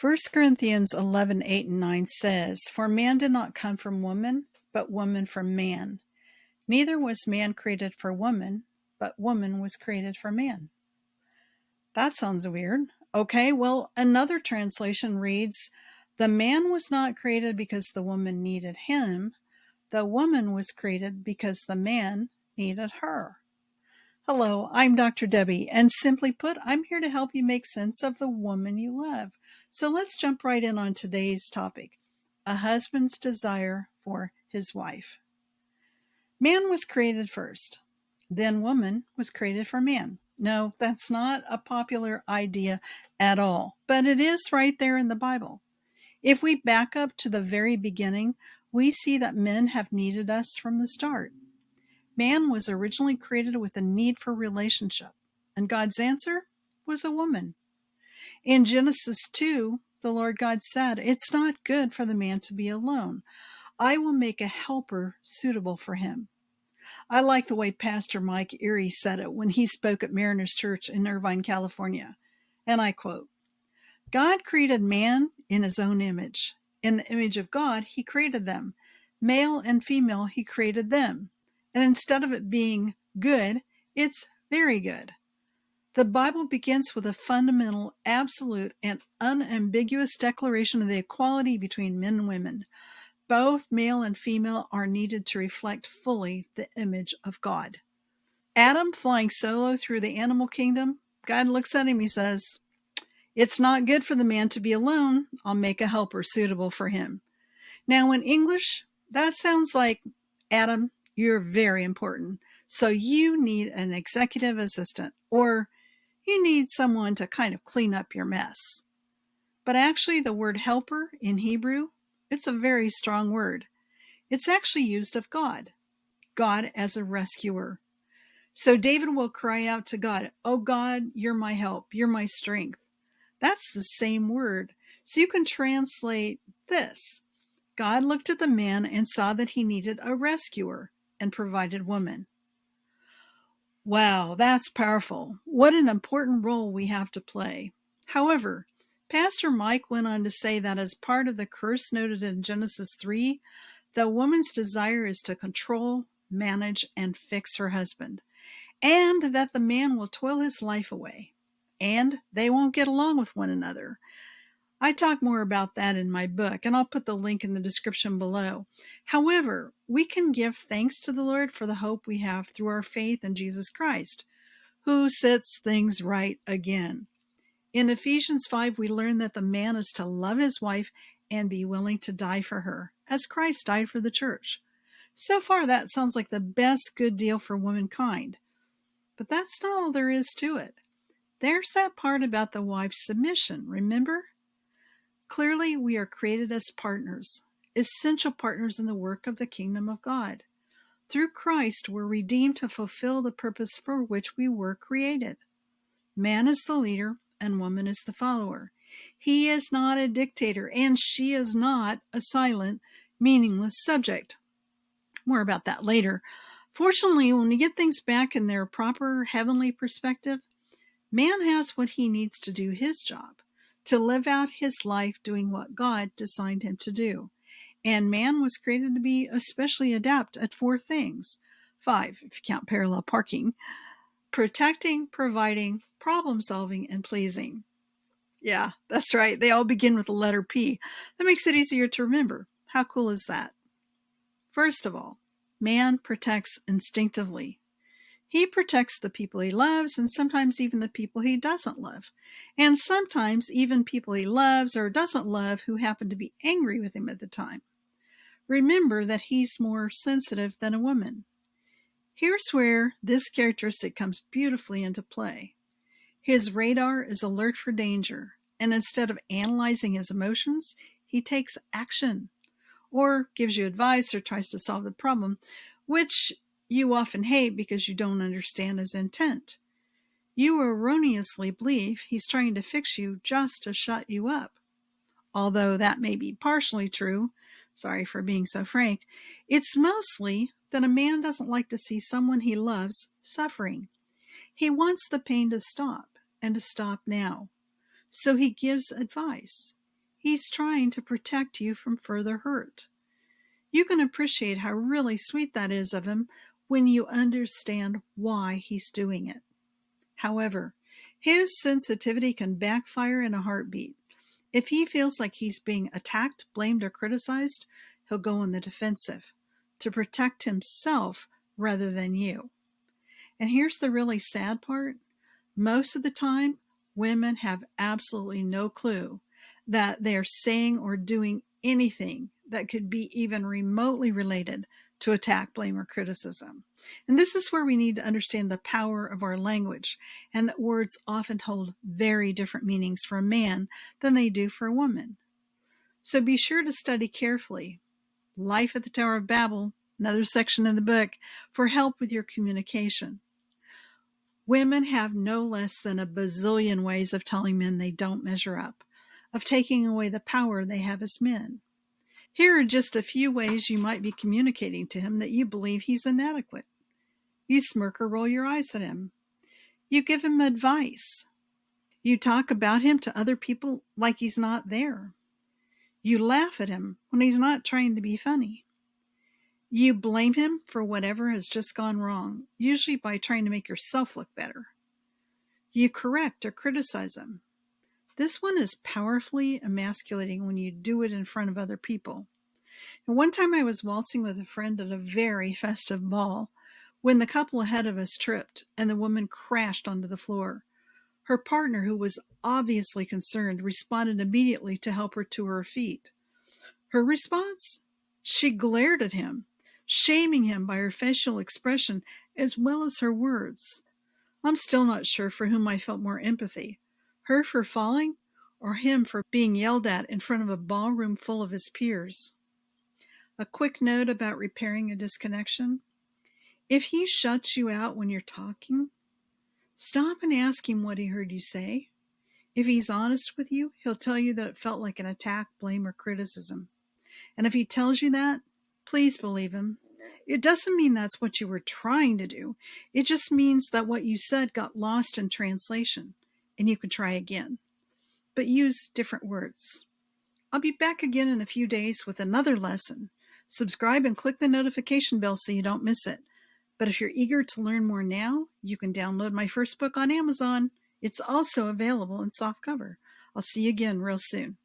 First Corinthians 11:8 and 9 says, "For man did not come from woman, but woman from man. Neither was man created for woman, but woman was created for man." That sounds weird. Okay, well, another translation reads, "The man was not created because the woman needed him. The woman was created because the man needed her." Hello, I'm Dr. Debbie, and simply put, I'm here to help you make sense of the woman you love. So let's jump right in on today's topic, a husband's desire for his wife. Man was created first, then woman was created for man. No, that's not a popular idea at all, but it is right there in the Bible. If we back up to the very beginning, we see that men have needed us from the start. Man was originally created with a need for relationship, and God's answer was a woman. In Genesis 2, the Lord God said, "It's not good for the man to be alone. I will make a helper suitable for him." I like the way Pastor Mike Erie said it when he spoke at Mariners Church in Irvine, California. And I quote, "God created man in his own image. In the image of God, he created them. Male and female, he created them. And instead of it being good, it's very good." The Bible begins with a fundamental, absolute, and unambiguous declaration of the equality between men and women. Both male and female are needed to reflect fully the image of God. Adam flying solo through the animal kingdom, God looks at him, he says, "It's not good for the man to be alone. I'll make a helper suitable for him." Now, in English, that sounds like, "Adam, you're very important, so you need an executive assistant, or you need someone to kind of clean up your mess." But actually, the word helper in Hebrew, it's a very strong word. It's actually used of God, God as a rescuer. So David will cry out to God, "Oh God, you're my help, you're my strength." That's the same word. So you can translate this: God looked at the man and saw that he needed a rescuer and provided woman. Wow, that's powerful. What an important role we have to play. However, Pastor Mike went on to say that as part of the curse noted in Genesis 3, the woman's desire is to control, manage, and fix her husband, and that the man will toil his life away, and they won't get along with one another. I talk more about that in my book, and I'll put the link in the description below. However, we can give thanks to the Lord for the hope we have through our faith in Jesus Christ, who sets things right again. In Ephesians 5, we learn that the man is to love his wife and be willing to die for her, as Christ died for the church. So far, that sounds like the best good deal for womankind. But that's not all there is to it. There's that part about the wife's submission, remember? Clearly, we are created as partners, essential partners in the work of the kingdom of God. Through Christ, we're redeemed to fulfill the purpose for which we were created. Man is the leader and woman is the follower. He is not a dictator and she is not a silent, meaningless subject. More about that later. Fortunately, when we get things back in their proper heavenly perspective, man has what he needs to do his job, to live out his life doing what God designed him to do. And man was created to be especially adept at 4 things. 5, if you count parallel parking: protecting, providing, problem solving, and pleasing. Yeah, that's right. They all begin with the letter P. That makes it easier to remember. How cool is that? First of all, man protects instinctively. He protects the people he loves and sometimes even the people he doesn't love. And sometimes even people he loves or doesn't love who happen to be angry with him at the time. Remember that he's more sensitive than a woman. Here's where this characteristic comes beautifully into play. His radar is alert for danger, and instead of analyzing his emotions, he takes action, or gives you advice or tries to solve the problem, which you often hate because you don't understand his intent. You erroneously believe he's trying to fix you just to shut you up. Although that may be partially true, sorry for being so frank, it's mostly that a man doesn't like to see someone he loves suffering. He wants the pain to stop, and to stop now. So he gives advice. He's trying to protect you from further hurt. You can appreciate how really sweet that is of him when you understand why he's doing it. However, his sensitivity can backfire in a heartbeat. If he feels like he's being attacked, blamed, or criticized, he'll go on the defensive to protect himself rather than you. And here's the really sad part. Most of the time, women have absolutely no clue that they're saying or doing anything that could be even remotely related to attack, blame, or criticism. And this is where we need to understand the power of our language, and that words often hold very different meanings for a man than they do for a woman. So be sure to study carefully Life at the Tower of Babel, another section in the book, for help with your communication. Women have no less than a bazillion ways of telling men they don't measure up, of taking away the power they have as men. Here are just a few ways you might be communicating to him that you believe he's inadequate. You smirk or roll your eyes at him. You give him advice. You talk about him to other people like he's not there. You laugh at him when he's not trying to be funny. You blame him for whatever has just gone wrong, usually by trying to make yourself look better. You correct or criticize him. This one is powerfully emasculating when you do it in front of other people. And one time I was waltzing with a friend at a very festive ball when the couple ahead of us tripped and the woman crashed onto the floor. Her partner, who was obviously concerned, responded immediately to help her to her feet. Her response? She glared at him, shaming him by her facial expression as well as her words. I'm still not sure for whom I felt more empathy, her for falling or him for being yelled at in front of a ballroom full of his peers. A quick note about repairing a disconnection. If he shuts you out when you're talking, stop and ask him what he heard you say. If he's honest with you, he'll tell you that it felt like an attack, blame, or criticism. And if he tells you that, please believe him. It doesn't mean that's what you were trying to do. It just means that what you said got lost in translation, and you can try again. But use different words. I'll be back again in a few days with another lesson. Subscribe and click the notification bell so you don't miss it. But if you're eager to learn more now, you can download my first book on Amazon. It's also available in softcover. I'll see you again real soon.